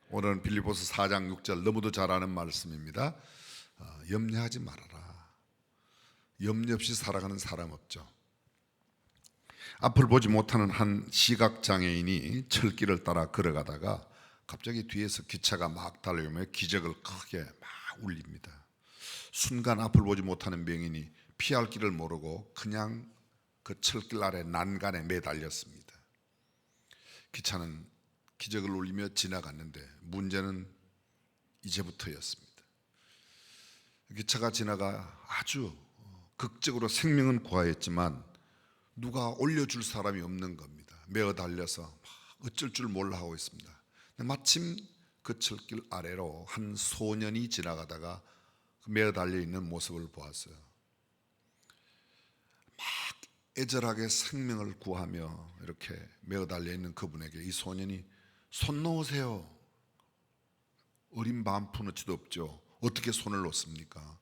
오늘은 빌립보서 4장 6절 너무도 잘 아는 말씀입니다. 염려하지 말아라. 염려 없이 살아가는 사람 없죠. 앞을 보지 못하는 한 시각장애인이 철길을 따라 걸어가다가 갑자기 뒤에서 기차가 막 달려오며 기적을 크게 막 울립니다. 순간 앞을 보지 못하는 병인이 피할 길을 모르고 그냥 그 철길 아래 난간에 매달렸습니다. 기차는 기적을 울리며 지나갔는데 문제는 이제부터였습니다. 기차가 지나가 아주 극적으로 생명은 구하였지만 누가 올려줄 사람이 없는 겁니다. 매어 달려서 막 어쩔 줄 몰라 하고 있습니다. 마침 그 철길 아래로 한 소년이 지나가다가 매어 달려있는 모습을 보았어요. 막 애절하게 생명을 구하며 이렇게 매어 달려있는 그분에게 이 소년이 손 놓으세요. 어린 반푼어치도 없죠. 어떻게 손을 놓습니까?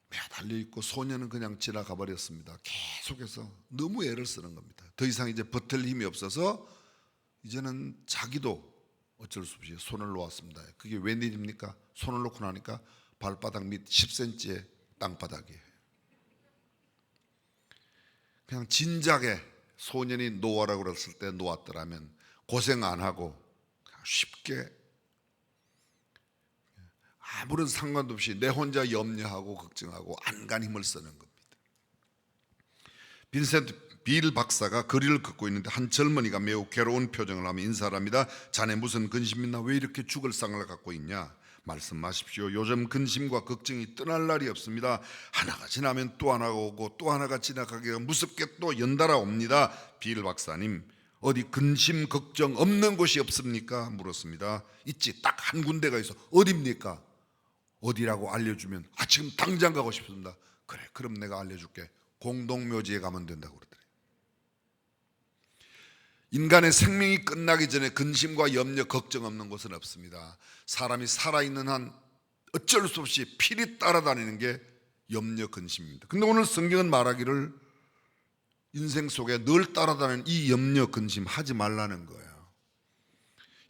매어 달려있고 소년은 그냥 지나가 버렸습니다. 계속해서 너무 애를 쓰는 겁니다. 더 이상 이제 버틸 힘이 없어서 이제는 자기도 어쩔 수 없이 손을 놓았습니다. 그게 웬일입니까? 손을 놓고 나니까 발바닥 밑 10cm의 땅바닥이에요. 그냥 진작에 소년이 놓으라고 그랬을 때 놓았더라면 고생 안 하고 쉽게 아무런 상관도 없이 내 혼자 염려하고 걱정하고 안간 힘을 쓰는 겁니다. 빈센트 빌 박사가 거리를 걷고 있는데 한 젊은이가 매우 괴로운 표정을 하며 인사를 합니다. 자네 무슨 근심 있나? 왜 이렇게 죽을 상을 갖고 있냐? 말씀하십시오. 요즘 근심과 걱정이 떠날 날이 없습니다. 하나가 지나면 또 하나가 오고 또 하나가 지나가기가 무섭게 또 연달아 옵니다. 빌 박사님, 어디 근심 걱정 없는 곳이 없습니까? 물었습니다. 있지, 딱 한 군데가 있어. 어디입니까? 어디라고 알려주면 지금 당장 가고 싶습니다. 그래, 그럼 내가 알려줄게. 공동묘지에 가면 된다고 그러더래요. 인간의 생명이 끝나기 전에 근심과 염려, 걱정 없는 곳은 없습니다. 사람이 살아있는 한 어쩔 수 없이 필히 따라다니는 게 염려, 근심입니다. 근데 오늘 성경은 말하기를 인생 속에 늘 따라다니는 이 염려, 근심 하지 말라는 거예요.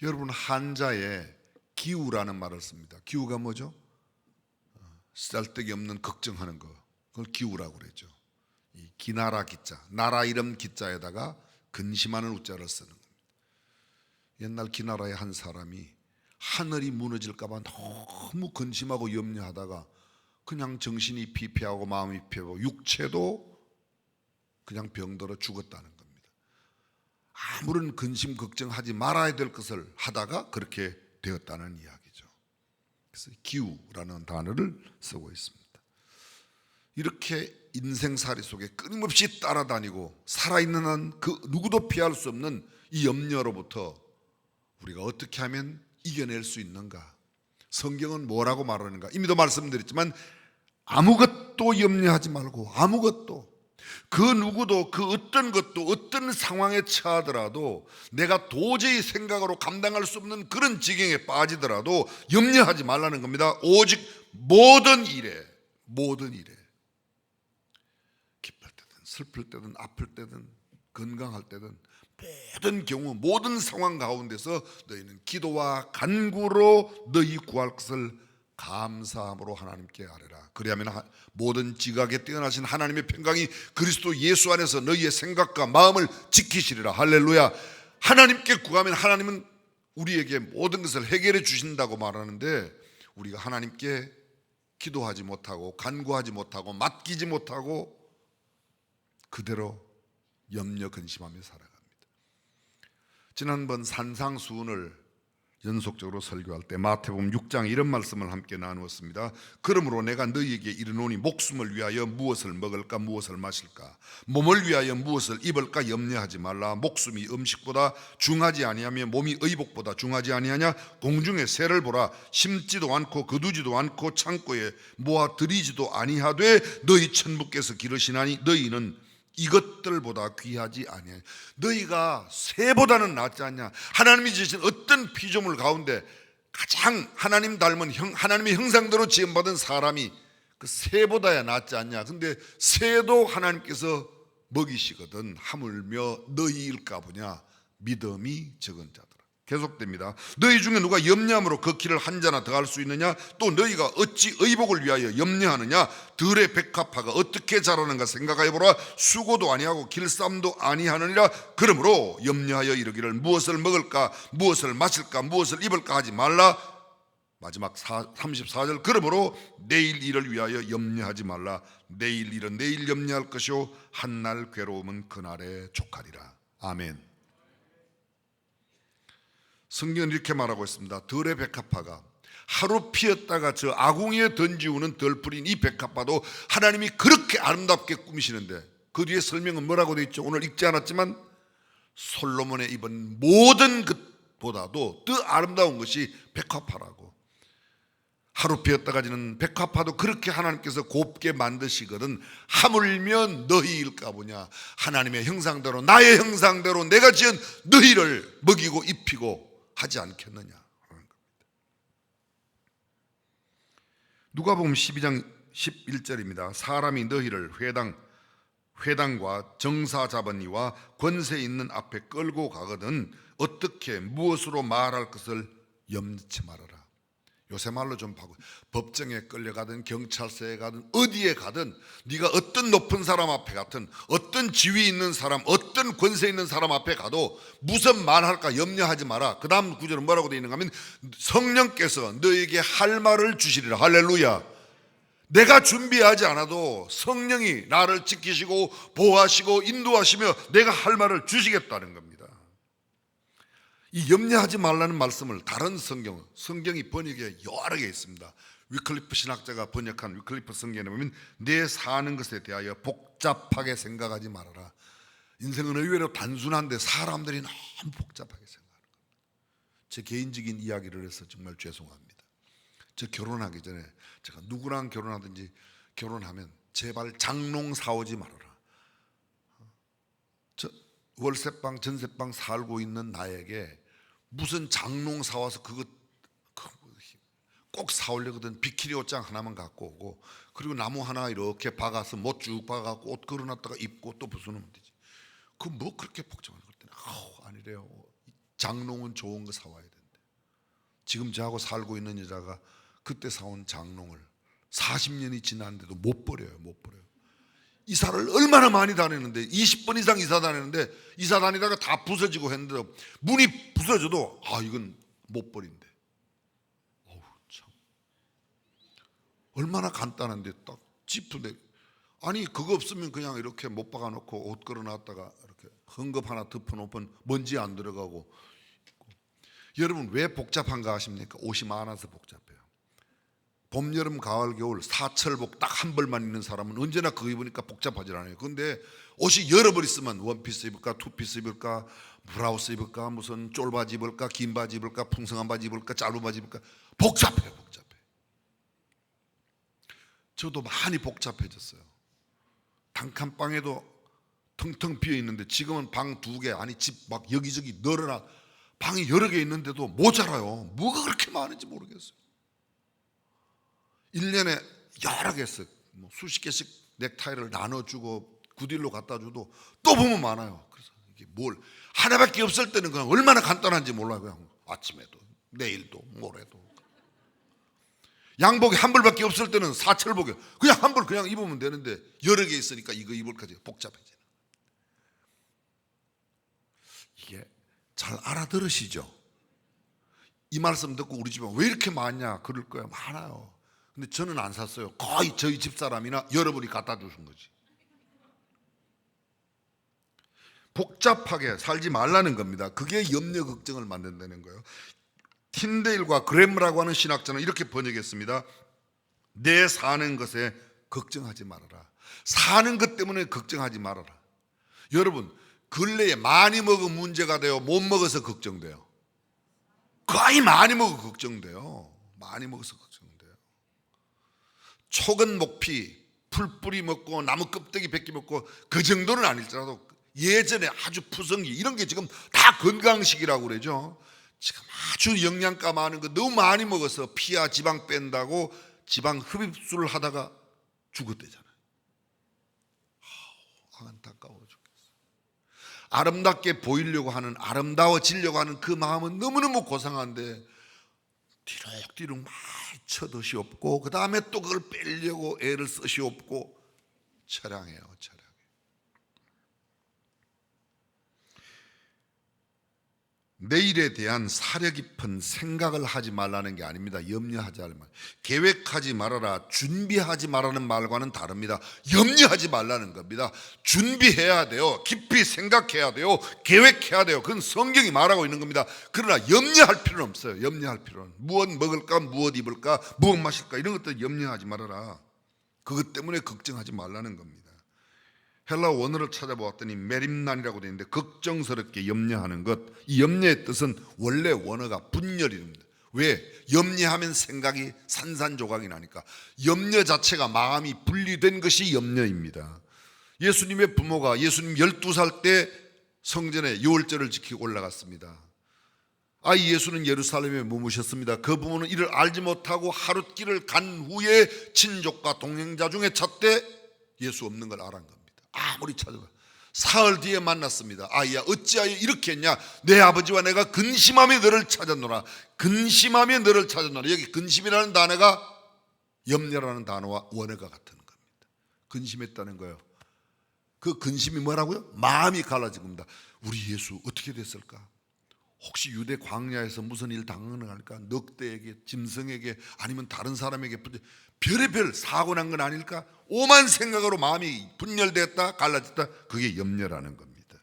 여러분, 한자에 기우라는 말을 씁니다. 기우가 뭐죠? 쓸데기 없는 걱정하는 거, 그걸 기우라고 그러죠. 이 기나라 기자, 나라 이름 기자에다가 근심하는 우자를 쓰는 겁니다. 옛날 기나라의 한 사람이 하늘이 무너질까 봐 너무 근심하고 염려하다가 그냥 정신이 피폐하고 마음이 피폐하고 육체도 그냥 병들어 죽었다는 겁니다. 아무런 근심 걱정하지 말아야 될 것을 하다가 그렇게 되었다는 이야기죠. 그래서 기우라는 단어를 쓰고 있습니다. 이렇게 인생살이 속에 끊임없이 따라다니고 살아있는 한 그 누구도 피할 수 없는 이 염려로부터 우리가 어떻게 하면 이겨낼 수 있는가? 성경은 뭐라고 말하는가? 이미도 말씀드렸지만 아무것도 염려하지 말고, 아무것도, 그 누구도 그 어떤 것도 어떤 상황에 처하더라도 내가 도저히 생각으로 감당할 수 없는 그런 지경에 빠지더라도 염려하지 말라는 겁니다. 오직 모든 일에 기쁠 때든 슬플 때든 아플 때든 건강할 때든 모든 경우 모든 상황 가운데서 너희는 기도와 간구로 너희 구할 것을 감사함으로 하나님께 아뢰라. 그리하면 모든 지각에 뛰어나신 하나님의 평강이 그리스도 예수 안에서 너희의 생각과 마음을 지키시리라. 할렐루야. 하나님께 구하면 하나님은 우리에게 모든 것을 해결해 주신다고 말하는데, 우리가 하나님께 기도하지 못하고 간구하지 못하고 맡기지 못하고 그대로 염려 근심하며 살아갑니다. 지난번 산상수훈을 연속적으로 설교할 때 마태복음 6장 이런 말씀을 함께 나누었습니다. 그러므로 내가 너희에게 이르노니 목숨을 위하여 무엇을 먹을까 무엇을 마실까, 몸을 위하여 무엇을 입을까 염려하지 말라. 목숨이 음식보다 중하지 아니하며 몸이 의복보다 중하지 아니하냐. 공중의 새를 보라. 심지도 않고 거두지도 않고 창고에 모아 들이지도 아니하되 너희 천부께서 기르시나니 너희는 이것들보다 귀하지 아니하냐. 너희가 새보다는 낫지 않냐. 하나님이 지으신 어떤 피조물 가운데 가장 하나님 닮은 하나님의 형상대로 지음받은 사람이 그 새보다야 낫지 않냐. 근데 새도 하나님께서 먹이시거든. 하물며 너희일까 보냐. 믿음이 적은 자들아. 계속됩니다. 너희 중에 누가 염려함으로 그 길을 한 자나 더할 수 있느냐? 또 너희가 어찌 의복을 위하여 염려하느냐? 들의 백합화가 어떻게 자라는가 생각하여 보라. 수고도 아니하고 길쌈도 아니하느니라. 그러므로 염려하여 이르기를 무엇을 먹을까, 무엇을 마실까, 무엇을 입을까 하지 말라. 마지막 34절, 그러므로 내일 일을 위하여 염려하지 말라. 내일 일은 내일 염려할 것이요 한날 괴로움은 그날에 족하리라. 아멘. 성경은 이렇게 말하고 있습니다. 들의 백합화가 하루 피었다가 저 아궁이에 던지우는 덜풀인 이 백합화도 하나님이 그렇게 아름답게 꾸미시는데, 그 뒤에 설명은 뭐라고 되어 있죠? 오늘 읽지 않았지만 솔로몬의 입은 모든 것보다도 더 아름다운 것이 백합화라고. 하루 피었다가 지는 백합화도 그렇게 하나님께서 곱게 만드시거든 하물며 너희일까 보냐. 하나님의 형상대로, 나의 형상대로 내가 지은 너희를 먹이고 입히고 하지 않겠느냐. 누가복음 12장 11절입니다. 사람이 너희를 회당과 정사 잡은 이와 권세 있는 앞에 끌고 가거든 어떻게 무엇으로 말할 것을 염치 말아라. 요새 말로 좀 바꿔, 법정에 끌려가든 경찰서에 가든 어디에 가든 네가 어떤 높은 사람 앞에 가든 어떤 지위 있는 사람, 어떤 권세 있는 사람 앞에 가도 무슨 말할까 염려하지 마라. 그 다음 구절은 뭐라고 되어 있는가 하면 성령께서 너에게 할 말을 주시리라. 할렐루야. 내가 준비하지 않아도 성령이 나를 지키시고 보호하시고 인도하시며 내가 할 말을 주시겠다는 겁니다. 이 염려하지 말라는 말씀을 다른 성경이 번역에 여러 개 있습니다. 위클리프 신학자가 번역한 위클리프 성경에 보면 내 사는 것에 대하여 복잡하게 생각하지 말아라. 인생은 의외로 단순한데 사람들이 너무 복잡하게 생각하는 겁니다. 제 개인적인 이야기를 해서 정말 죄송합니다. 저 결혼하기 전에 제가 누구랑 결혼하든지 결혼하면 제발 장롱 사오지 말아라. 저 월세방 전세방 살고 있는 나에게 무슨 장롱 사와서 그거 꼭 사오려거든. 비키니 옷장 하나만 갖고 오고 그리고 나무 하나 이렇게 박아서 못 쭉 박아갖고 옷 걸어놨다가 입고 또 벗어놓으면 되지. 그 뭐 그렇게 복잡한 것 때문에 아니래요. 장롱은 좋은 거 사와야 된대. 지금 저하고 살고 있는 여자가 그때 사온 장롱을 40년이 지났는데도 못 버려요. 못 버려요. 이사를 얼마나 많이 다녔는데 20번 이상 이사 다녔는데 이사 다니다가 다 부서지고 했는데 문이 부서져도 이건 못 버린대. 참 얼마나 간단한데 딱 짚은데 아니 그거 없으면 그냥 이렇게 못 박아놓고 옷 걸어놨다가 이렇게 헝겊 하나 덮어놓으면 먼지 안 들어가고. 여러분 왜 복잡한가 하십니까? 옷이 많아서 복잡해요. 봄, 여름, 가을, 겨울 사철복 딱 한 벌만 입는 사람은 언제나 그거 입으니까 복잡하지 않아요. 그런데 옷이 여러 벌 있으면 원피스 입을까, 투피스 입을까, 브라우스 입을까, 무슨 쫄바지 입을까, 긴 바지 입을까, 풍성한 바지 입을까, 짧은 바지 입을까, 복잡해. 저도 많이 복잡해졌어요. 단칸방에도 텅텅 비어 있는데 지금은 방 2개, 아니 집 막 여기저기 늘어나 방이 여러 개 있는데도 모자라요. 뭐가 그렇게 많은지 모르겠어요. 1년에 여러 개 했어요. 수십 개씩 넥타이를 나눠주고 구딜로 갖다 줘도 또 보면 많아요. 그래서 이게 뭘 하나밖에 없을 때는 그냥 얼마나 간단한지 몰라요. 그냥 아침에도 내일도 모레도 양복이 한 벌밖에 없을 때는 사철복에 그냥 한 벌 그냥 입으면 되는데 여러 개 있으니까 이거 입을까지 복잡해지는. 이게 잘 알아들으시죠? 이 말씀 듣고 우리 집에 왜 이렇게 많냐 그럴 거예요. 많아요. 근데 저는 안 샀어요. 거의 저희 집사람이나 여러분이 갖다 주신 거지. 복잡하게 살지 말라는 겁니다. 그게 염려 걱정을 만든다는 거예요. 틴데일과 그램라고 하는 신학자는 이렇게 번역했습니다. 내 사는 것에 걱정하지 말아라. 사는 것 때문에 걱정하지 말아라. 여러분 근래에 많이 먹은 문제가 돼요? 못 먹어서 걱정돼요? 거의 많이 먹어 걱정돼요. 많이 먹어서 걱정돼요. 촉은 목피, 풀뿌리 먹고 나무 껍데기 벗기 먹고 그 정도는 아닐지라도 예전에 아주 푸성기 이런 게 지금 다 건강식이라고 그러죠. 지금 아주 영양가 많은 거 너무 많이 먹어서 피와 지방 뺀다고 지방 흡입술을 하다가 죽었대잖아요. 안타까워 죽겠어. 아름답게 보이려고 하는, 아름다워지려고 하는 그 마음은 너무너무 고상한데 뒤룩뒤룩 많이 쳐듯이 없고, 그 다음에 또 그걸 빼려고 애를 쓰시 없고, 처량해요. 내일에 대한 사려 깊은 생각을 하지 말라는 게 아닙니다. 염려하지 말라. 계획하지 말아라, 준비하지 말라는 말과는 다릅니다. 염려하지 말라는 겁니다. 준비해야 돼요. 깊이 생각해야 돼요. 계획해야 돼요. 그건 성경이 말하고 있는 겁니다. 그러나 염려할 필요는 없어요. 염려할 필요는. 무엇 먹을까, 무엇 입을까, 무엇 마실까, 이런 것들 염려하지 말아라. 그것 때문에 걱정하지 말라는 겁니다. 헬라 원어를 찾아보았더니 메림난이라고 되어 있는데, 걱정스럽게 염려하는 것, 이 염려의 뜻은 원래 원어가 분열입니다. 왜? 염려하면 생각이 산산조각이 나니까. 염려 자체가 마음이 분리된 것이 염려입니다. 예수님의 부모가 예수님 12살 때 성전에 유월절을 지키고 올라갔습니다. 아이 예수는 예루살렘에 머무셨습니다. 그 부모는 이를 알지 못하고 하룻길을 간 후에 친족과 동행자 중에 찾되 예수 없는 걸 알은 겁니다. 아무리 찾아봐, 사흘 뒤에 만났습니다. 아이야, 어찌하여 이렇게 했냐? 내 아버지와 내가 근심하며 너를 찾았노라. 근심하며 너를 찾았노라. 여기 근심이라는 단어가 염려라는 단어와 원어가 같은 겁니다. 근심했다는 거예요. 그 근심이 뭐라고요? 마음이 갈라진 겁니다. 우리 예수 어떻게 됐을까? 혹시 유대 광야에서 무슨 일 당하는 할까? 늑대에게, 짐승에게, 아니면 다른 사람에게 별의별 사고 난 건 아닐까? 오만 생각으로 마음이 분열됐다, 갈라졌다. 그게 염려라는 겁니다.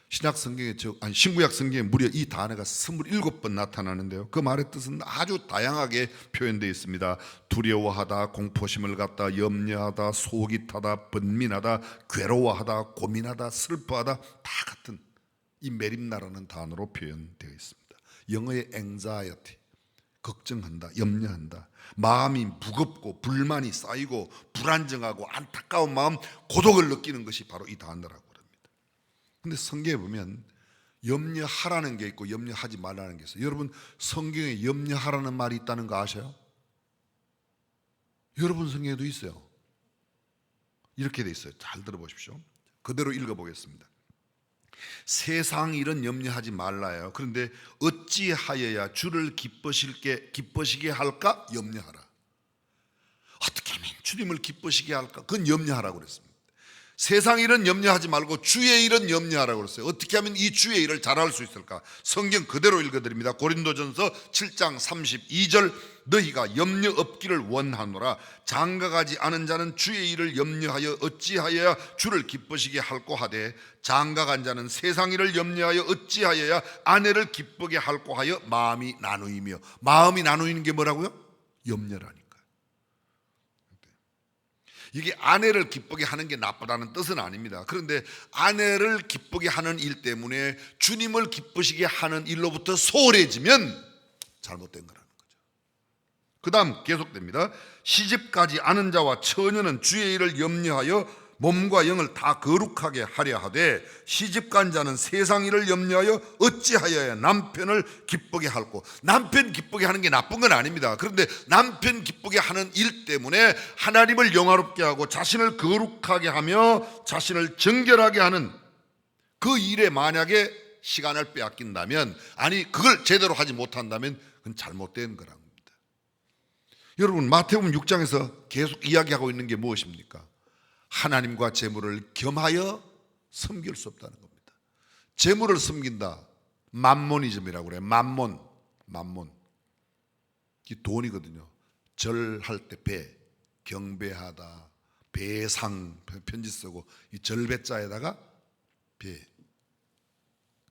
신약 성경에, 신구약 성경에 무려 이 단어가 27번 나타나는데요. 그 말의 뜻은 아주 다양하게 표현되어 있습니다. 두려워하다, 공포심을 갖다, 염려하다, 속이 타다, 번민하다, 괴로워하다, 고민하다, 슬퍼하다, 다 같은 이 메림나라는 단어로 표현되어 있습니다. 영어의 anxiety, 걱정한다, 염려한다, 마음이 무겁고 불만이 쌓이고 불안정하고 안타까운 마음, 고독을 느끼는 것이 바로 이 단어라고 합니다. 그런데 성경에 보면 염려하라는 게 있고 염려하지 말라는 게 있어요. 여러분, 성경에 염려하라는 말이 있다는 거 아셔요? 여러분 성경에도 있어요. 이렇게 돼 있어요. 잘 들어보십시오. 그대로 읽어보겠습니다. 세상 일은 염려하지 말라요. 그런데 어찌하여야 주를 기쁘시게 할까? 염려하라. 어떻게 하면 주님을 기쁘시게 할까? 그건 염려하라고 그랬습니다. 세상 일은 염려하지 말고 주의 일은 염려하라고 그랬어요. 어떻게 하면 이 주의 일을 잘할 수 있을까? 성경 그대로 읽어드립니다. 고린도전서 7장 32절, 너희가 염려 없기를 원하노라. 장가가지 않은 자는 주의 일을 염려하여 어찌하여야 주를 기쁘시게 할꼬 하되, 장가간 자는 세상 일을 염려하여 어찌하여야 아내를 기쁘게 할꼬 하여 마음이 나누이며. 마음이 나누이는 게 뭐라고요? 염려라니까. 이게 아내를 기쁘게 하는 게 나쁘다는 뜻은 아닙니다. 그런데 아내를 기쁘게 하는 일 때문에 주님을 기쁘시게 하는 일로부터 소홀해지면 잘못된 거라는 거죠. 그 다음 계속됩니다. 시집가지 않은 자와 처녀는 주의 일을 염려하여 몸과 영을 다 거룩하게 하려 하되, 시집간 자는 세상 일을 염려하여 어찌하여야 남편을 기쁘게 할꼬. 남편 기쁘게 하는 게 나쁜 건 아닙니다. 그런데 남편 기쁘게 하는 일 때문에 하나님을 영화롭게 하고 자신을 거룩하게 하며 자신을 정결하게 하는 그 일에 만약에 시간을 빼앗긴다면, 아니 그걸 제대로 하지 못한다면 그건 잘못된 거랍니다. 여러분, 마태복음 6장에서 계속 이야기하고 있는 게 무엇입니까? 하나님과 재물을 겸하여 섬길 수 없다는 겁니다. 재물을 섬긴다, 맘모니즘이라고 그래요. 맘몬. 이 돈이거든요. 절할 때 배, 경배하다, 배상, 편지 쓰고 이 절배자에다가 배,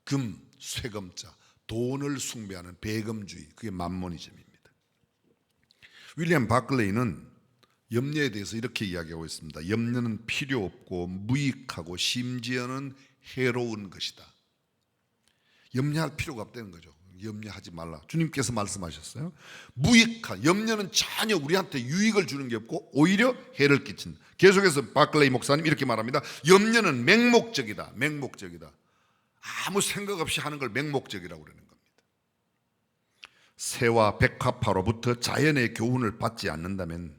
금, 쇠금자, 돈을 숭배하는 배금주의, 그게 맘모니즘입니다. 윌리엄 바클레이는 염려에 대해서 이렇게 이야기하고 있습니다. 염려는 필요 없고 무익하고 심지어는 해로운 것이다. 염려할 필요가 없다는 거죠. 염려하지 말라. 주님께서 말씀하셨어요. 무익한, 염려는 전혀 우리한테 유익을 주는 게 없고 오히려 해를 끼친다. 계속해서 바클레이 목사님 이렇게 말합니다. 염려는 맹목적이다. 아무 생각 없이 하는 걸 맹목적이라고 그러는 겁니다. 새와 백합화로부터 자연의 교훈을 받지 않는다면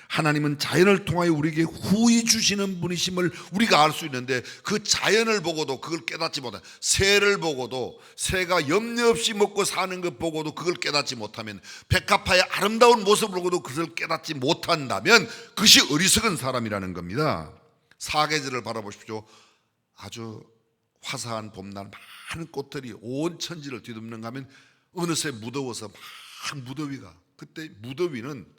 하나님은 자연을 통하여 우리에게 후히 주시는 분이심을 우리가 알 수 있는데, 그 자연을 보고도 그걸 깨닫지 못한, 새를 보고도, 새가 염려 없이 먹고 사는 것 보고도 그걸 깨닫지 못하면, 백합화의 아름다운 모습을 보고도 그것을 깨닫지 못한다면 그것이 어리석은 사람이라는 겁니다. 사계절을 바라보십시오. 아주 화사한 봄날 많은 꽃들이 온 천지를 뒤덮는가 하면 어느새 무더워서 막 무더위가, 그때 무더위는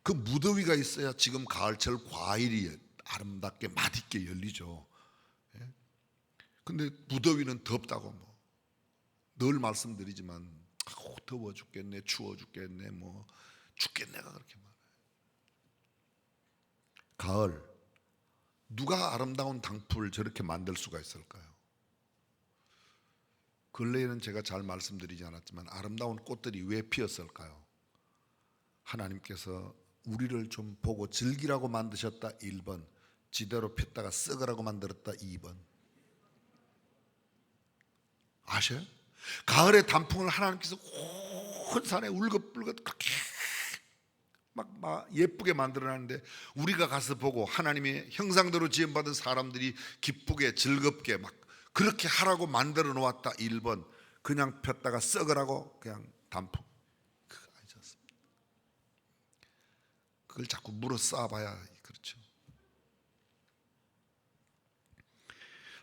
그 무더위가 있어야 지금 가을철 과일이 아름답게 맛있게 열리죠. 근데 무더위는 덥다고 늘 말씀드리지만 더워 죽겠네, 추워 죽겠네, 죽겠네가 그렇게 말해요. 가을, 누가 아름다운 당풀을 저렇게 만들 수가 있을까요? 근래에는 제가 잘 말씀드리지 않았지만 아름다운 꽃들이 왜 피었을까요? 하나님께서 우리를 좀 보고 즐기라고 만드셨다 1번, 지대로 폈다가 썩으라고 만들었다 2번. 아셔요? 가을의 단풍을 하나님께서 온 산에 울긋불긋 그렇게 막 예쁘게 만들어놨는데, 우리가 가서 보고 하나님의 형상대로 지음받은 사람들이 기쁘게 즐겁게 막 그렇게 하라고 만들어 놓았다 1번, 그냥 폈다가 썩으라고 그냥 단풍. 그거 아니었습니다. 그걸 자꾸 물어 쌓아봐야 그렇죠.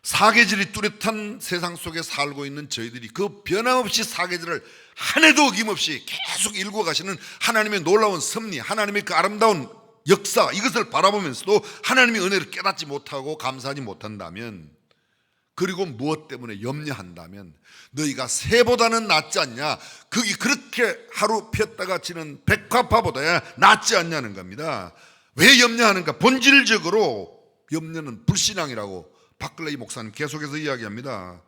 사계절이 뚜렷한 세상 속에 살고 있는 저희들이 그 변함없이 사계절을 한 해도 어김없이 계속 읽어가시는 하나님의 놀라운 섭리, 하나님의 그 아름다운 역사, 이것을 바라보면서도 하나님의 은혜를 깨닫지 못하고 감사하지 못한다면, 그리고 무엇 때문에 염려한다면, 너희가 새보다는 낫지 않냐, 그게 그렇게 하루 폈다가 지는 백합화보다 낫지 않냐는 겁니다. 왜 염려하는가? 본질적으로 염려는 불신앙이라고 박글레이 목사님 계속해서 이야기합니다.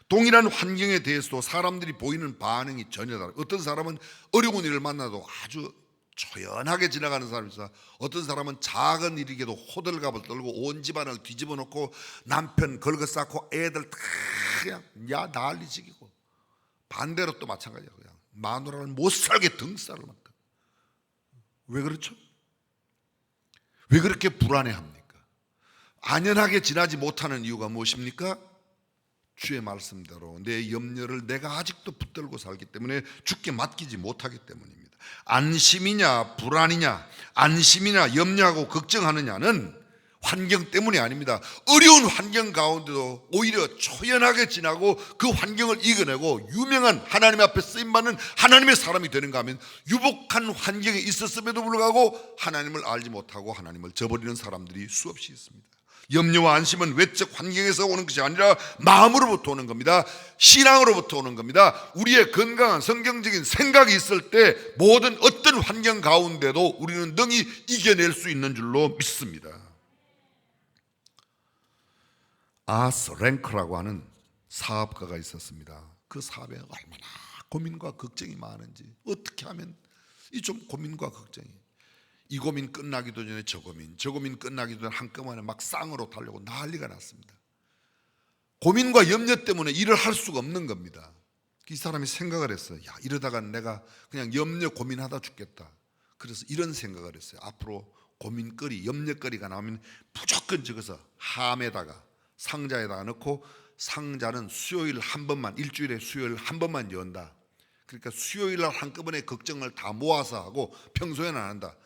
동일한 환경에 대해서도 사람들이 보이는 반응이 전혀 다르고, 어떤 사람은 어려운 일을 만나도 아주 조연하게 지나가는 사람이 있어. 어떤 사람은 작은 일이게도 호들갑을 떨고 온 집안을 뒤집어 놓고 남편 걸거쌓고 애들 다 그냥 난리치기고, 반대로 또 마찬가지야. 그냥 마누라를 못 살게 등살을 만다. 왜 그렇죠? 왜 그렇게 불안해합니까? 안연하게 지나지 못하는 이유가 무엇입니까? 주의 말씀대로 내 염려를 내가 아직도 붙들고 살기 때문에 주께 맡기지 못하기 때문입니다. 안심이냐 불안이냐, 안심이냐 염려하고 걱정하느냐는 환경 때문이 아닙니다. 어려운 환경 가운데도 오히려 초연하게 지나고 그 환경을 이겨내고 유명한 하나님 앞에 쓰임받는 하나님의 사람이 되는가 하면, 유복한 환경에 있었음에도 불구하고 하나님을 알지 못하고 하나님을 저버리는 사람들이 수없이 있습니다. 염려와 안심은 외적 환경에서 오는 것이 아니라 마음으로부터 오는 겁니다. 신앙으로부터 오는 겁니다. 우리의 건강한 성경적인 생각이 있을 때 모든 어떤 환경 가운데도 우리는 능히 이겨낼 수 있는 줄로 믿습니다. 아스 랭크라고 하는 사업가가 있었습니다. 그 사업에 얼마나 고민과 걱정이 많은지, 어떻게 하면 이 좀 고민과 걱정이, 이 고민 끝나기도 전에 저 고민 끝나기도 전에 한꺼번에 막 쌍으로 달려고 난리가 났습니다. 고민과 염려 때문에 일을 할 수가 없는 겁니다. 이 사람이 생각을 했어요. 야, 이러다가 내가 그냥 염려 고민하다 죽겠다. 그래서 이런 생각을 했어요. 앞으로 고민거리, 염려거리가 나오면 무조건 적어서 함에다가, 상자에다가 넣고, 상자는 수요일 한 번만, 일주일에 수요일 한 번만 연다. 그러니까 수요일날 한꺼번에 걱정을 다 모아서 하고 평소에는 안 한다.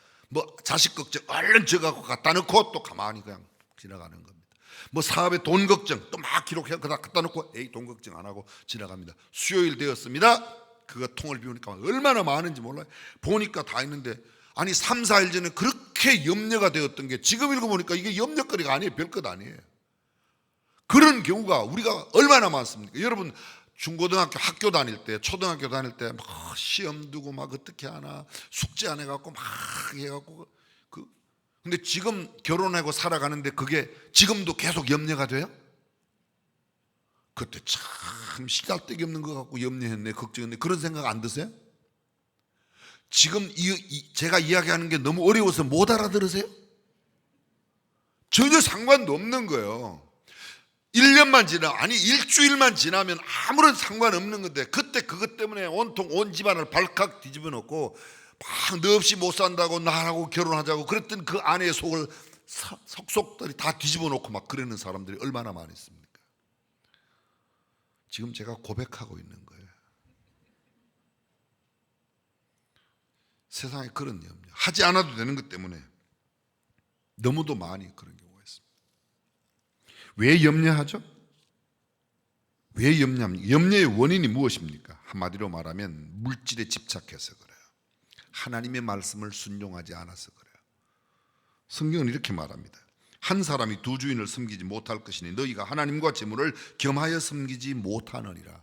자식 걱정 얼른 적어갖고 갖다 놓고 또 가만히 그냥 지나가는 겁니다. 사업에 돈 걱정 또 막 기록해 갖다 놓고 돈 걱정 안 하고 지나갑니다. 수요일 되었습니다. 그거 통을 비우니까 얼마나 많은지 몰라요. 보니까 다 있는데, 아니 3, 4일 전에 그렇게 염려가 되었던 게 지금 읽어보니까 이게 염려거리가 아니에요. 별것 아니에요. 그런 경우가 우리가 얼마나 많습니까? 여러분 중고등학교 학교 다닐 때, 초등학교 다닐 때 막 시험 두고 막 어떻게 하나 숙제 안 해갖고 막 해갖고 근데 지금 결혼하고 살아가는데 그게 지금도 계속 염려가 돼요? 그때 참 시달데기 없는 것 같고 염려했네, 걱정했네, 그런 생각 안 드세요? 지금 제가 이야기하는 게 너무 어려워서 못 알아들으세요? 전혀 상관도 없는 거예요. 1년만 아니 일주일만 지나면 아무런 상관없는 건데, 그때 그것 때문에 온통 온 집안을 발칵 뒤집어 놓고 막 너 없이 못 산다고 나하고 결혼하자고 그랬던 그 아내의 속을 속속들이 다 뒤집어 놓고 막 그러는 사람들이 얼마나 많이 있습니까? 지금 제가 고백하고 있는 거예요. 세상에 그런 염려 하지 않아도 되는 것 때문에 너무도 많이 그런 경우가 있습니다. 왜 염려하죠? 왜 염려합니까? 염려의 원인이 무엇입니까? 한마디로 말하면 물질에 집착해서 그래요. 하나님의 말씀을 순종하지 않아서 그래요. 성경은 이렇게 말합니다. 한 사람이 두 주인을 섬기지 못할 것이니 너희가 하나님과 재물을 겸하여 섬기지 못하느니라.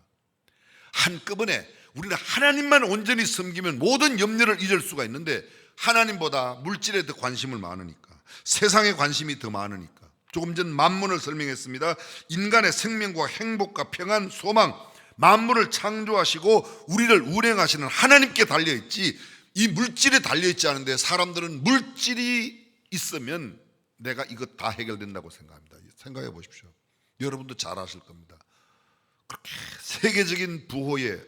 한꺼번에 우리는 하나님만 온전히 섬기면 모든 염려를 잊을 수가 있는데 하나님보다 물질에 더 관심을 많으니까, 세상에 관심이 더 많으니까. 조금 전 만문을 설명했습니다. 인간의 생명과 행복과 평안, 소망, 만물을 창조하시고 우리를 운행하시는 하나님께 달려있지 이 물질에 달려있지 않은데 사람들은 물질이 있으면 내가 이것 다 해결된다고 생각합니다. 생각해 보십시오. 여러분도 잘 아실 겁니다. 그렇게 세계적인 부호에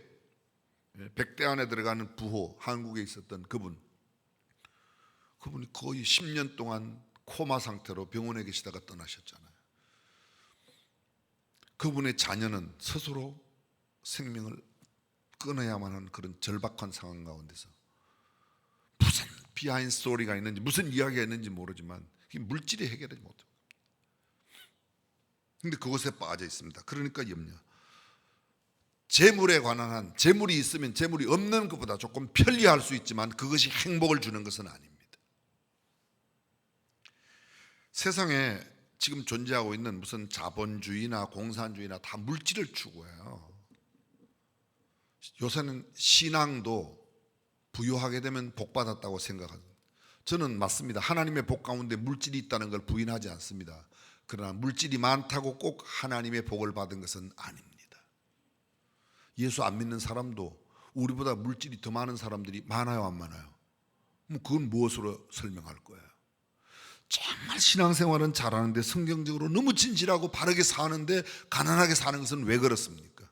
100대 안에 들어가는 부호, 한국에 있었던 그분이 거의 10년 동안 코마 상태로 병원에 계시다가 떠나셨잖아요. 그분의 자녀는 스스로 생명을 끊어야만 하는 그런 절박한 상황 가운데서 무슨 비하인드 스토리가 있는지 무슨 이야기가 있는지 모르지만 물질이 해결하지 못해요. 그런데 그것에 빠져 있습니다. 그러니까 염려. 재물에 관한 한, 재물이 있으면 재물이 없는 것보다 조금 편리할 수 있지만 그것이 행복을 주는 것은 아닙니다. 세상에 지금 존재하고 있는 무슨 자본주의나 공산주의나 다 물질을 추구해요. 요새는 신앙도 부유하게 되면 복 받았다고 생각합니다. 저는 맞습니다. 하나님의 복 가운데 물질이 있다는 걸 부인하지 않습니다. 그러나 물질이 많다고 꼭 하나님의 복을 받은 것은 아닙니다. 예수 안 믿는 사람도 우리보다 물질이 더 많은 사람들이 많아요, 안 많아요? 그건 무엇으로 설명할 거예요? 정말 신앙생활은 잘하는데 성경적으로 너무 진실하고 바르게 사는데 가난하게 사는 것은 왜 그렇습니까?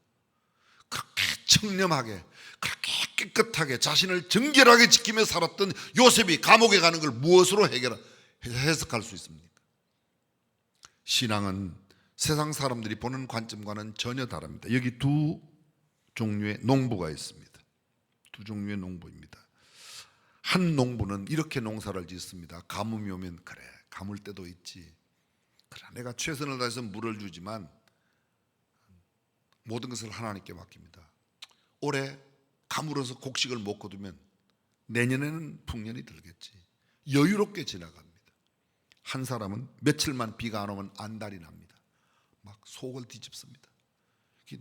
그렇게 청렴하게, 그렇게 깨끗하게 자신을 정결하게 지키며 살았던 요셉이 감옥에 가는 걸 무엇으로 해석할 수 있습니까? 신앙은 세상 사람들이 보는 관점과는 전혀 다릅니다. 여기 두 종류의 농부가 있습니다. 두 종류의 농부입니다. 한 농부는 이렇게 농사를 짓습니다. 가뭄이 오면 그래, 가물 때도 있지. 그래, 내가 최선을 다해서 물을 주지만 모든 것을 하나님께 맡깁니다. 올해 가물어서 곡식을 못 거두면 내년에는 풍년이 들겠지. 여유롭게 지나갑니다. 한 사람은 며칠만 비가 안 오면 안달이 납니다. 막 속을 뒤집습니다.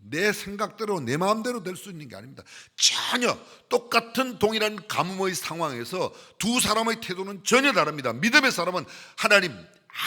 내 생각대로 내 마음대로 될 수 있는 게 아닙니다. 전혀 똑같은 동일한 가뭄의 상황에서 두 사람의 태도는 전혀 다릅니다. 믿음의 사람은 하나님,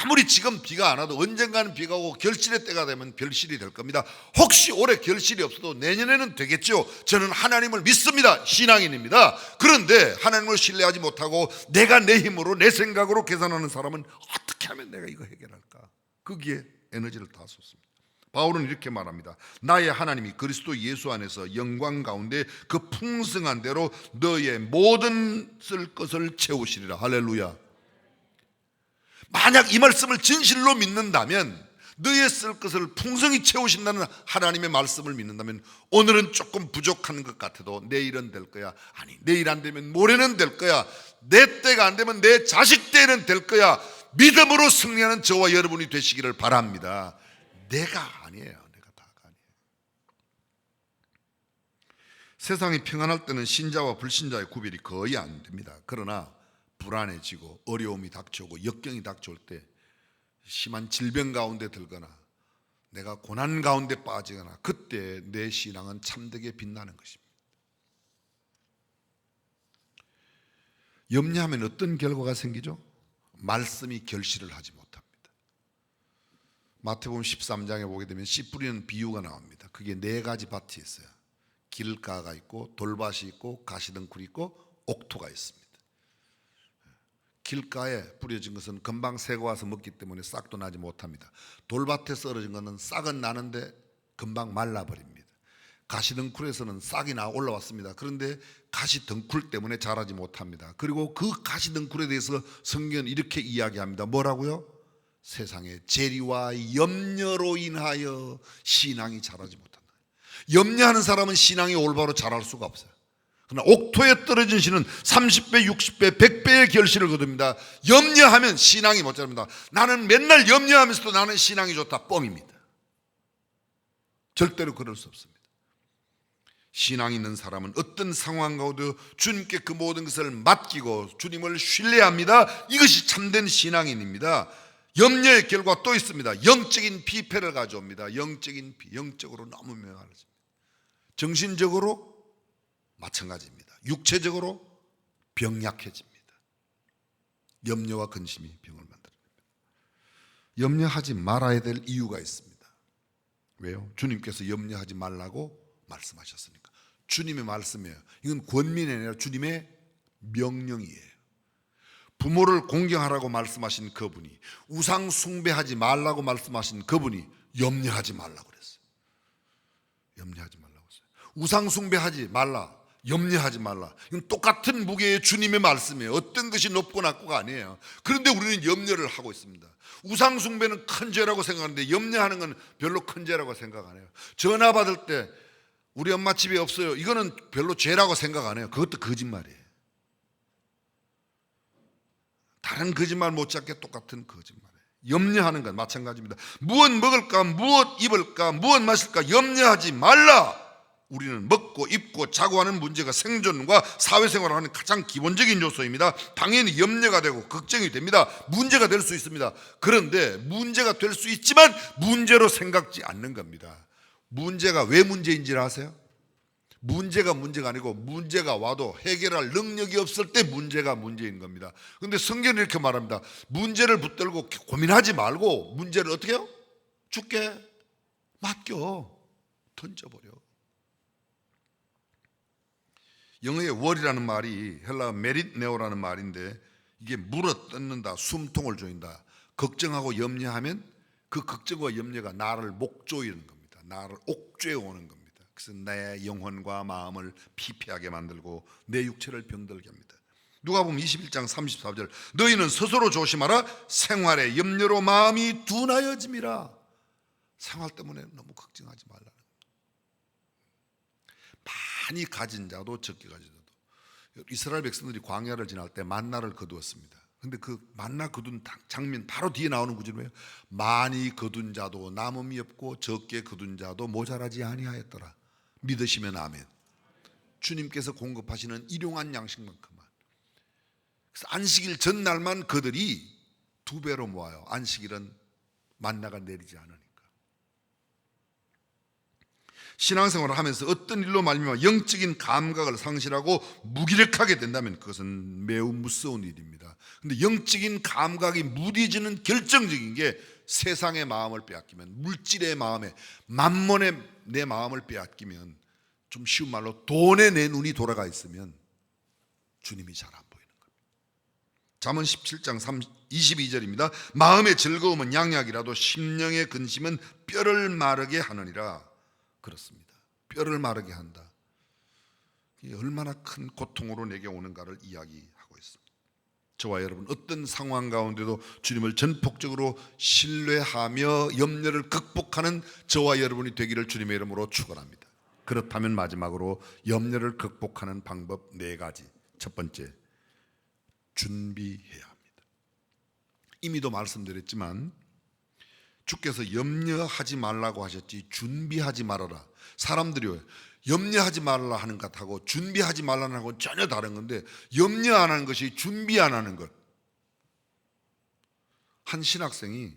아무리 지금 비가 안 와도 언젠가는 비가 오고 결실의 때가 되면 결실이 될 겁니다. 혹시 올해 결실이 없어도 내년에는 되겠죠. 저는 하나님을 믿습니다. 신앙인입니다. 그런데 하나님을 신뢰하지 못하고 내가 내 힘으로 내 생각으로 계산하는 사람은 어떻게 하면 내가 이거 해결할까? 거기에 에너지를 다 쏟습니다. 바울은 이렇게 말합니다. 나의 하나님이 그리스도 예수 안에서 영광 가운데 그 풍성한 대로 너의 모든 쓸 것을 채우시리라. 할렐루야. 만약 이 말씀을 진실로 믿는다면, 너의 쓸 것을 풍성히 채우신다는 하나님의 말씀을 믿는다면, 오늘은 조금 부족한 것 같아도 내일은 될 거야. 아니, 내일 안 되면 모레는 될 거야. 내 때가 안 되면 내 자식 때는 될 거야. 믿음으로 승리하는 저와 여러분이 되시기를 바랍니다. 내가 아니에요. 내가 다가 아니에요. 세상이 평안할 때는 신자와 불신자의 구별이 거의 안 됩니다. 그러나 불안해지고 어려움이 닥쳐오고 역경이 닥쳐올 때, 심한 질병 가운데 들거나 내가 고난 가운데 빠지거나, 그때 내 신앙은 참되게 빛나는 것입니다. 염려하면 어떤 결과가 생기죠? 말씀이 결실을 하지 못합니다. 마태복음 13장에 보게 되면 씨 뿌리는 비유가 나옵니다. 그게 4가지 밭이 있어요. 길가가 있고 돌밭이 있고 가시덩굴이 있고 옥토가 있습니다. 길가에 뿌려진 것은 금방 새가 와서 먹기 때문에 싹도 나지 못합니다. 돌밭에 썰어진 것은 싹은 나는데 금방 말라버립니다. 가시덩굴에서는 싹이 나 올라왔습니다. 그런데 가시덩굴 때문에 자라지 못합니다. 그리고 그 가시덩굴에 대해서 성경은 이렇게 이야기합니다. 뭐라고요? 세상의 재리와 염려로 인하여 신앙이 자라지 못한다. 염려하는 사람은 신앙이 올바로 자랄 수가 없어요. 그러나 옥토에 떨어진 씨는 30배, 60배, 100배의 결실을 거둡니다. 염려하면 신앙이 못 자랍니다. 나는 맨날 염려하면서도 나는 신앙이 좋다, 뻥입니다. 절대로 그럴 수 없습니다. 신앙이 있는 사람은 어떤 상황 가운데도 주님께 그 모든 것을 맡기고 주님을 신뢰합니다. 이것이 참된 신앙인입니다. 염려의 결과 또 있습니다. 영적인 피폐를 가져옵니다. 영적으로 너무 명하십니다. 정신적으로 마찬가지입니다. 육체적으로 병약해집니다. 염려와 근심이 병을 만듭니다. 염려하지 말아야 될 이유가 있습니다. 왜요? 주님께서 염려하지 말라고 말씀하셨으니까. 주님의 말씀이에요. 이건 권면이 아니라 주님의 명령이에요. 부모를 공경하라고 말씀하신 그분이, 우상 숭배하지 말라고 말씀하신 그분이 염려하지 말라고 그랬어요. 염려하지 말라고 했어요. 우상 숭배하지 말라, 염려하지 말라. 이건 똑같은 무게의 주님의 말씀이에요. 어떤 것이 높고 낮고가 아니에요. 그런데 우리는 염려를 하고 있습니다. 우상 숭배는 큰 죄라고 생각하는데 염려하는 건 별로 큰 죄라고 생각 안 해요. 전화 받을 때 우리 엄마 집에 없어요, 이거는 별로 죄라고 생각 안 해요. 그것도 거짓말이에요. 다른 거짓말 못지않게 똑같은 거짓말이에요. 염려하는 건 마찬가지입니다. 무엇 먹을까, 무엇 입을까, 무엇 마실까 염려하지 말라. 우리는 먹고 입고 자고 하는 문제가 생존과 사회생활을 하는 가장 기본적인 요소입니다. 당연히 염려가 되고 걱정이 됩니다. 문제가 될 수 있습니다. 그런데 문제가 될 수 있지만 문제로 생각지 않는 겁니다. 문제가 왜 문제인지를 아세요? 문제가 아니고 문제가 와도 해결할 능력이 없을 때 문제가 문제인 겁니다. 그런데 성경은 이렇게 말합니다. 문제를 붙들고 고민하지 말고 문제를 어떻게 해요? 주께 맡겨, 던져버려. 영어의 월이라는 말이 헬라어 메릿네오라는 말인데, 이게 물어 뜯는다, 숨통을 조인다. 걱정하고 염려하면 그 걱정과 염려가 나를 목조이는 겁니다. 나를 옥죄어 오는 겁니다. 그래서 내 영혼과 마음을 피폐하게 만들고 내 육체를 병들게 합니다. 누가복음 21장 34절, 너희는 스스로 조심하라. 생활의 염려로 마음이 둔하여짐이라. 생활 때문에 너무 걱정하지 말라. 많이 가진 자도 적게 가진 자도. 이스라엘 백성들이 광야를 지날 때 만나를 거두었습니다. 근데 그 만나 거둔 장면 바로 뒤에 나오는 구절이에요. 많이 거둔 자도 남음이 없고 적게 거둔 자도 모자라지 아니하였더라. 믿으시면 아멘. 주님께서 공급하시는 일용한 양식만큼만. 그래서 안식일 전날만 그들이 2배로 모아요. 안식일은 만나가 내리지 않으니까. 신앙생활을 하면서 어떤 일로 말미암아 영적인 감각을 상실하고 무기력하게 된다면 그것은 매우 무서운 일입니다. 그런데 영적인 감각이 무뎌지는 결정적인 게 세상의 마음을 빼앗기면, 물질의 마음에, 만몬의 내 마음을 빼앗기면, 좀 쉬운 말로 돈에 내 눈이 돌아가 있으면 주님이 잘 안 보이는 겁니다. 잠언 17장 22절입니다. 마음의 즐거움은 양약이라도 심령의 근심은 뼈를 마르게 하느니라. 그렇습니다. 뼈를 마르게 한다. 이게 얼마나 큰 고통으로 내게 오는가를 이야기하고 있습니다. 저와 여러분, 어떤 상황 가운데도 주님을 전폭적으로 신뢰하며 염려를 극복하는 저와 여러분이 되기를 주님의 이름으로 축원합니다. 그렇다면 마지막으로 염려를 극복하는 방법 4가지. 첫 번째, 준비해야 합니다. 이미도 말씀드렸지만 주께서 염려하지 말라고 하셨지 준비하지 말아라. 사람들이 염려하지 말라 하는 것하고 준비하지 말라는 것하고 전혀 다른 건데, 염려 안 하는 것이 준비 안 하는 것. 한 신학생이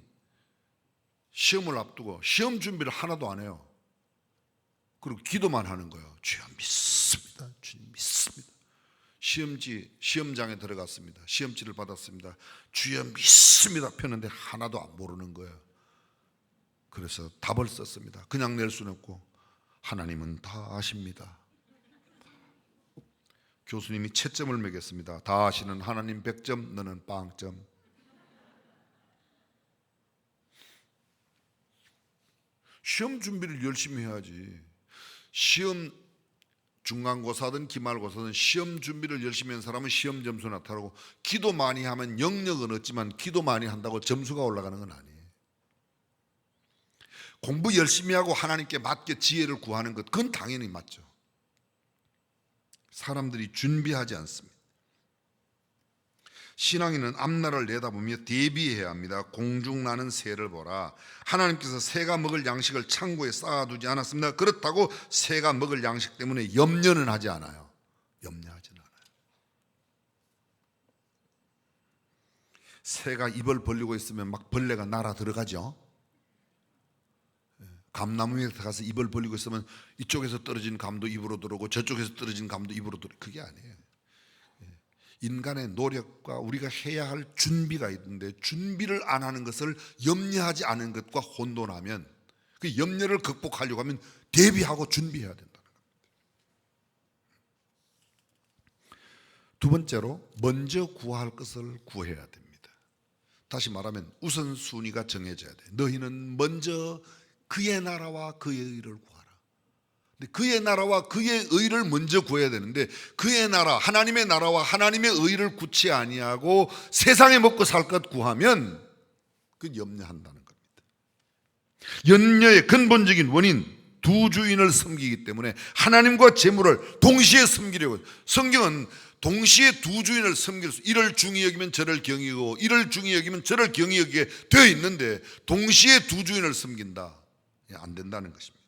시험을 앞두고 시험 준비를 하나도 안 해요. 그리고 기도만 하는 거예요. 주여 믿습니다. 주님 믿습니다. 시험장에 들어갔습니다. 시험지를 받았습니다. 주여 믿습니다 폈는데 하나도 안 모르는 거예요. 그래서 답을 썼습니다. 그냥 낼 수는 없고, 하나님은 다 아십니다. 교수님이 채점을 매겼습니다. 다 아시는 하나님 100점, 너는 빵점. 시험 준비를 열심히 해야지. 시험 중간고사든 기말고사든 시험 준비를 열심히 한 사람은 시험 점수 나타나고, 기도 많이 하면 영역은 없지만 기도 많이 한다고 점수가 올라가는 건 아니에요. 공부 열심히 하고 하나님께 맞게 지혜를 구하는 것, 그건 당연히 맞죠. 사람들이 준비하지 않습니다. 신앙인은 앞날을 내다보며 대비해야 합니다. 공중나는 새를 보라. 하나님께서 새가 먹을 양식을 창고에 쌓아두지 않았습니다. 그렇다고 새가 먹을 양식 때문에 염려는 하지 않아요. 염려하지는 않아요. 새가 입을 벌리고 있으면 막 벌레가 날아 들어가죠. 감나무 위에 가서 입을 벌리고 있으면 이쪽에서 떨어진 감도 입으로 들어오고 저쪽에서 떨어진 감도 입으로 들어오고, 그게 아니에요. 인간의 노력과 우리가 해야 할 준비가 있는데, 준비를 안 하는 것을 염려하지 않은 것과 혼돈하면, 그 염려를 극복하려고 하면 대비하고 준비해야 된다는 겁니다. 두 번째로, 먼저 구할 것을 구해야 됩니다. 다시 말하면 우선순위가 정해져야 돼요. 너희는 먼저 그의 나라와 그의 의를 구하라. 그의 나라와 그의 의를 먼저 구해야 되는데, 그의 나라, 하나님의 나라와 하나님의 의를 구치 아니하고 세상에 먹고 살 것 구하면 그건 염려한다는 겁니다. 염려의 근본적인 원인, 두 주인을 섬기기 때문에 하나님과 재물을 동시에 섬기려고. 성경은 동시에 두 주인을 섬길 수, 이를 중히 여기면 저를 경히 여기고 이를 중히 여기면 저를 경히 여기게 되어 있는데, 동시에 두 주인을 섬긴다, 안 된다는 것입니다.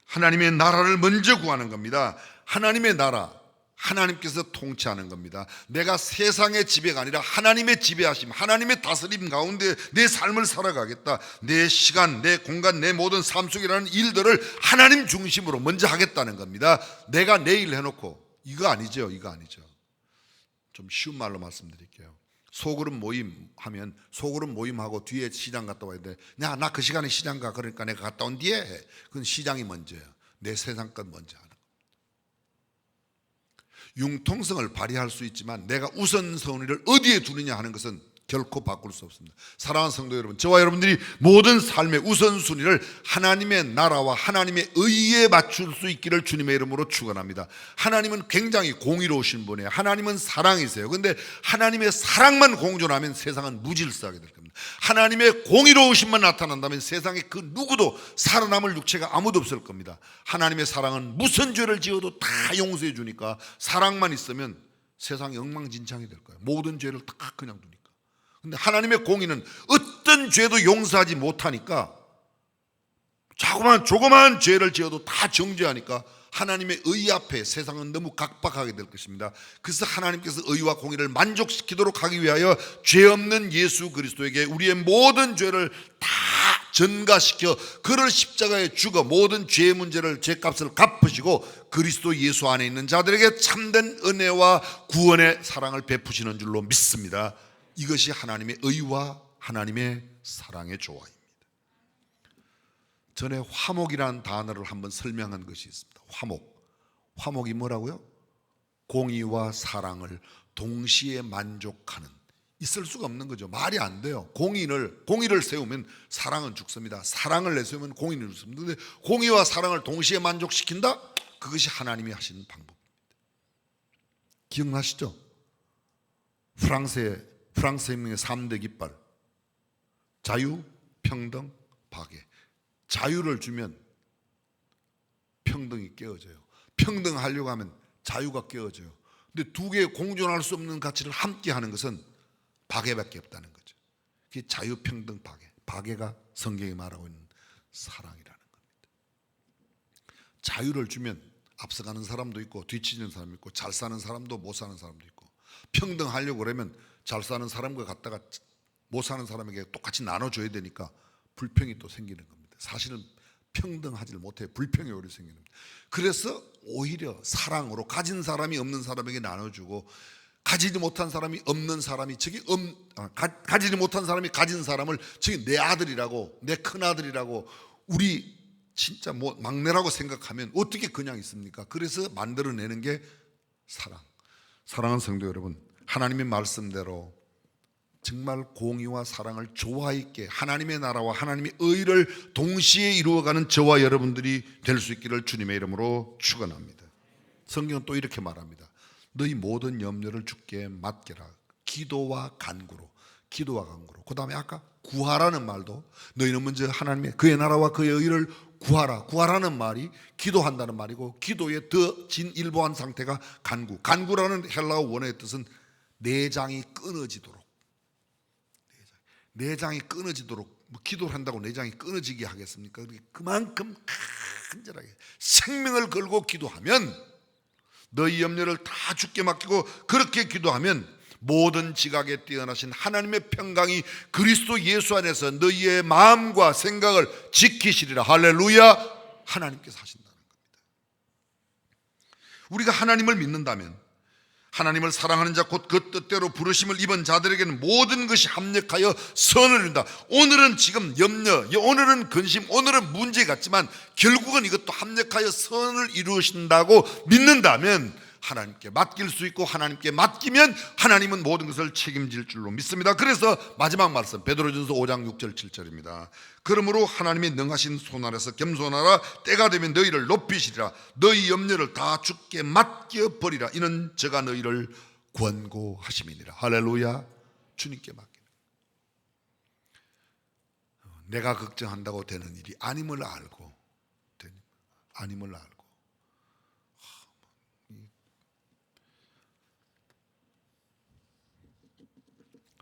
하나님의 나라를 먼저 구하는 겁니다. 하나님의 나라, 하나님께서 통치하는 겁니다. 내가 세상의 지배가 아니라 하나님의 지배하심, 하나님의 다스림 가운데 내 삶을 살아가겠다. 내 시간, 내 공간, 내 모든 삶 속이라는 일들을 하나님 중심으로 먼저 하겠다는 겁니다. 내가 내일 해놓고, 이거 아니죠. 좀 쉬운 말로 말씀드릴게요. 소그룹 모임 하면 소그룹 모임하고 뒤에 시장 갔다 와야 돼. 나 그 시간에 시장 가. 그러니까 내가 갔다 온 뒤에 해. 그건 시장이 먼저예요. 내 세상 것 먼저 하는. 융통성을 발휘할 수 있지만 내가 우선순위를 어디에 두느냐 하는 것은 결코 바꿀 수 없습니다. 사랑하는 성도 여러분, 저와 여러분들이 모든 삶의 우선순위를 하나님의 나라와 하나님의 의에 맞출 수 있기를 주님의 이름으로 축원합니다. 하나님은 굉장히 공의로우신 분이에요. 하나님은 사랑이세요. 그런데 하나님의 사랑만 공존하면 세상은 무질서하게 될 겁니다. 하나님의 공의로우심만 나타난다면 세상에 그 누구도 살아남을 육체가 아무도 없을 겁니다. 하나님의 사랑은 무슨 죄를 지어도 다 용서해 주니까, 사랑만 있으면 세상이 엉망진창이 될 거예요. 모든 죄를 다 그냥 두니까. 근데 하나님의 공의는 어떤 죄도 용서하지 못하니까, 조그만 죄를 지어도 다 정죄하니까 하나님의 의 앞에 세상은 너무 각박하게 될 것입니다. 그래서 하나님께서 의와 공의를 만족시키도록 하기 위하여 죄 없는 예수 그리스도에게 우리의 모든 죄를 다 전가시켜 그를 십자가에 죽어 모든 죄의 문제를, 죄값을 갚으시고 그리스도 예수 안에 있는 자들에게 참된 은혜와 구원의 사랑을 베푸시는 줄로 믿습니다. 이것이 하나님의 의와 하나님의 사랑의 조화입니다. 전에 화목이라는 단어를 한번 설명한 것이 있습니다. 화목이 뭐라고요? 공의와 사랑을 동시에 만족하는, 있을 수가 없는 거죠. 말이 안 돼요. 공의를 세우면 사랑은 죽습니다. 사랑을 내세우면 공의는 죽습니다. 그런데 공의와 사랑을 동시에 만족시킨다? 그것이 하나님이 하시는 방법입니다. 기억나시죠? 프랑스 혁명의 3대 깃발, 자유, 평등, 박애. 자유를 주면 평등이 깨어져요. 평등하려고 하면 자유가 깨어져요. 근데 두 개의 공존할 수 없는 가치를 함께 하는 것은 박애밖에 없다는 거죠. 그게 자유, 평등, 박애. 박애가 성경이 말하고 있는 사랑이라는 겁니다. 자유를 주면 앞서가는 사람도 있고 뒤치는 사람도 있고 잘 사는 사람도 못 사는 사람도 있고, 평등하려고 그러면 잘 사는 사람과 갖다가 못 사는 사람에게 똑같이 나눠줘야 되니까 불평이 또 생기는 겁니다. 사실은 평등하지 못해 불평이 오히려 생기는 겁니다. 그래서 오히려 사랑으로 가진 사람이 없는 사람에게 나눠주고, 가지지 못한 사람이 없는 사람이 가지지 못한 사람이 가진 사람을 저기 내 아들이라고, 내 큰아들이라고, 우리 진짜 뭐 막내라고 생각하면 어떻게 그냥 있습니까? 그래서 만들어내는 게 사랑. 사랑하는 성도 여러분, 하나님의 말씀대로 정말 공의와 사랑을 조화 있게 하나님의 나라와 하나님의 의를 동시에 이루어가는 저와 여러분들이 될 수 있기를 주님의 이름으로 축원합니다. 성경은 또 이렇게 말합니다. 너희 모든 염려를 주께 맡겨라. 기도와 간구로. 그 다음에 아까 구하라는 말도 너희는 먼저 하나님의 그의 나라와 그의 의를 구하라. 구하라는 말이 기도한다는 말이고, 기도의 더 진일보한 상태가 간구. 간구라는 헬라어 원어의 뜻은 내장이 끊어지도록. 내장이 끊어지도록. 뭐 기도를 한다고 내장이 끊어지게 하겠습니까? 그만큼 간절하게 생명을 걸고 기도하면, 너희 염려를 다 주께 맡기고 그렇게 기도하면 모든 지각에 뛰어나신 하나님의 평강이 그리스도 예수 안에서 너희의 마음과 생각을 지키시리라. 할렐루야. 하나님께서 하신다는 겁니다. 우리가 하나님을 믿는다면, 하나님을 사랑하는 자 곧 그 뜻대로 부르심을 입은 자들에게는 모든 것이 합력하여 선을 이룬다. 오늘은 지금 염려, 오늘은 근심, 오늘은 문제 같지만 결국은 이것도 합력하여 선을 이루신다고 믿는다면 하나님께 맡길 수 있고, 하나님께 맡기면 하나님은 모든 것을 책임질 줄로 믿습니다. 그래서 마지막 말씀 베드로전서 5장 6절 7절입니다. 그러므로 하나님의 능하신 손 아래서 겸손하라. 때가 되면 너희를 높이시리라. 너희 염려를 다 주께 맡겨버리라. 이는 저가 너희를 권고하심이니라. 할렐루야. 주님께 맡기라. 내가 걱정한다고 되는 일이 아님을 알고,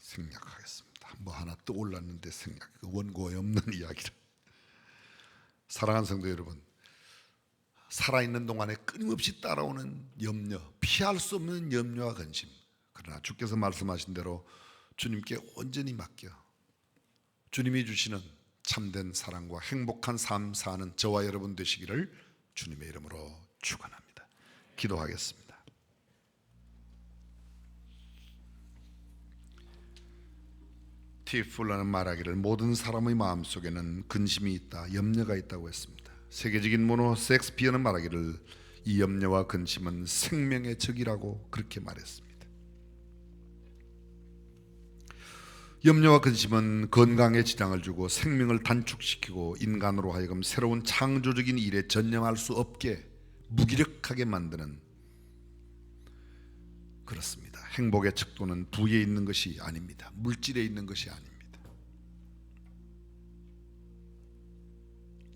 생략하겠습니다. 뭐 하나 떠올랐는데 생략, 원고에 없는 이야기를. 사랑하는 성도 여러분, 살아있는 동안에 끊임없이 따라오는 염려, 피할 수 없는 염려와 근심, 그러나 주께서 말씀하신 대로 주님께 온전히 맡겨 주님이 주시는 참된 사랑과 행복한 삶 사는 저와 여러분 되시기를 주님의 이름으로 축원합니다. 기도하겠습니다. 티플러는 말하기를 모든 사람의 마음속에는 근심이 있다, 염려가 있다고 했습니다. 세계적인 문호 셰익스피어는 말하기를 이 염려와 근심은 생명의 적이라고 그렇게 말했습니다. 염려와 근심은 건강에 지장을 주고 생명을 단축시키고 인간으로 하여금 새로운 창조적인 일에 전념할 수 없게 무기력하게 만드는, 그렇습니다. 행복의 척도는 부에 있는 것이 아닙니다. 물질에 있는 것이 아닙니다.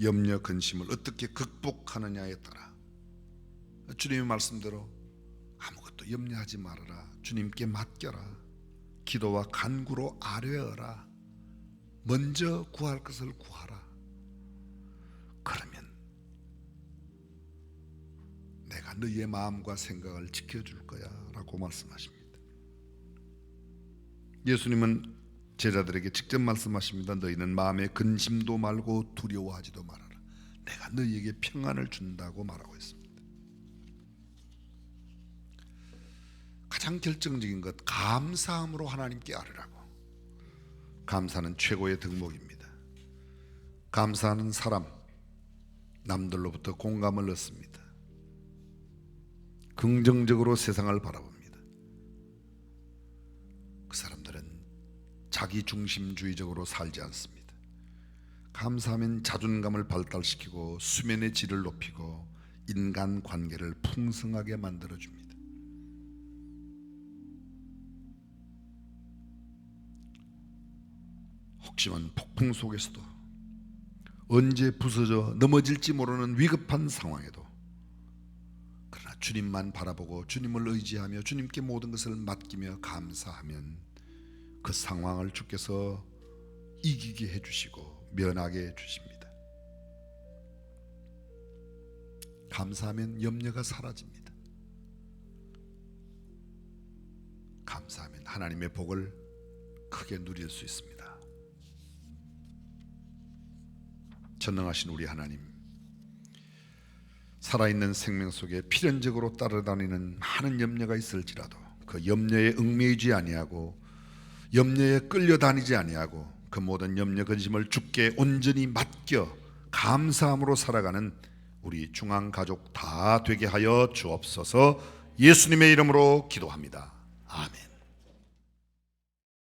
염려, 근심을 어떻게 극복하느냐에 따라 주님의 말씀대로 아무것도 염려하지 말아라. 주님께 맡겨라. 기도와 간구로 아뢰어라. 먼저 구할 것을 구하라. 그러면 내가 너희의 마음과 생각을 지켜줄 거야 라고 말씀하십니다. 예수님은 제자들에게 직접 말씀하십니다. 너희는 마음에 근심도 말고 두려워하지도 말아라. 내가 너희에게 평안을 준다고 말하고 있습니다. 가장 결정적인 것, 감사함으로 하나님께 아뢰라고. 감사는 최고의 덕목입니다. 감사하는 사람, 남들로부터 공감을 얻습니다. 긍정적으로 세상을 바라봅니다. 그 사람들은 자기 중심주의적으로 살지 않습니다. 감사하면 자존감을 발달시키고 수면의 질을 높이고 인간관계를 풍성하게 만들어줍니다. 혹시만 폭풍 속에서도 언제 부서져 넘어질지 모르는 위급한 상황에도 그러나 주님만 바라보고 주님을 의지하며 주님께 모든 것을 맡기며 감사하면 그 상황을 주께서 이기게 해주시고 면하게 해주십니다. 감사하면 염려가 사라집니다. 감사하면 하나님의 복을 크게 누릴 수 있습니다. 전능하신 우리 하나님, 살아있는 생명 속에 필연적으로 따라다니는 많은 염려가 있을지라도 그 염려에 얽매이지 아니하고 염려에 끌려다니지 아니하고 그 모든 염려 근심을 주께 온전히 맡겨 감사함으로 살아가는 우리 중앙가족 다 되게 하여 주옵소서. 예수님의 이름으로 기도합니다. 아멘.